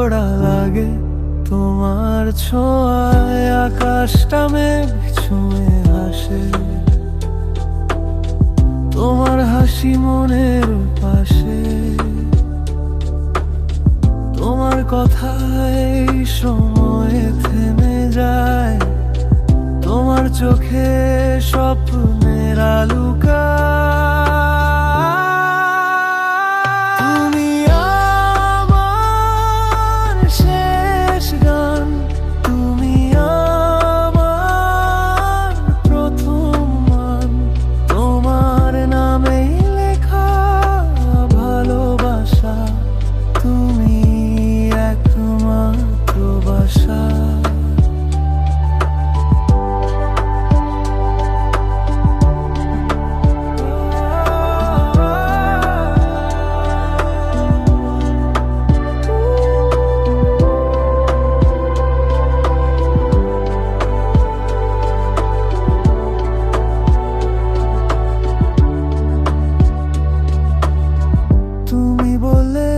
জোড়া লাগে তোমার ছোঁয়ায়, আকাশটা মেঘ ছুঁয়ে আসে, তোমার হাসি মনের পাশে, তোমার কথায় সময় থেমে যায়, তোমার চোখে স্বপ্নের আলুকায়। তুমি আমার শেষ গান, তুমি আমার প্রথম মান, তোমার নামেই লেখা ভালোবাসা, তুমি একমাত্র বাসা। তুমি বলে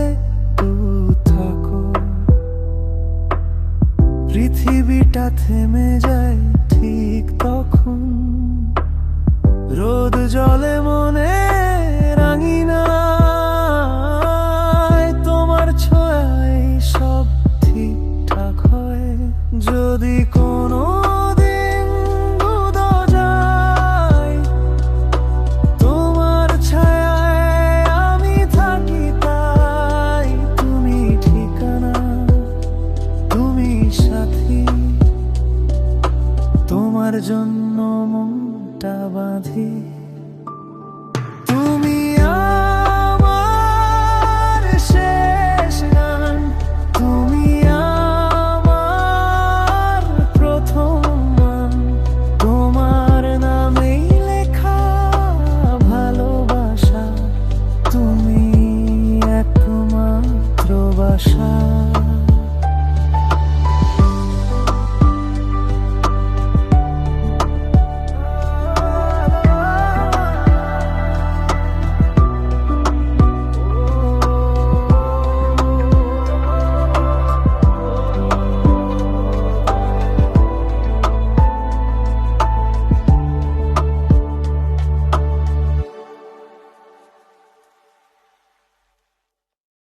থাকো, পৃথিবীটা থেমে যায় ঠিক তখন, রোদ জলে মনে রাঙিনায়, তোমার ছোঁয়ায় সব ঠিকঠাক হয়। যদি কোনো দিন উদো যায়, তোমার ছায়ায় আমি থাকি তাই, তুমি ঠিকানা, তুমি সাথী, তোমার জন্য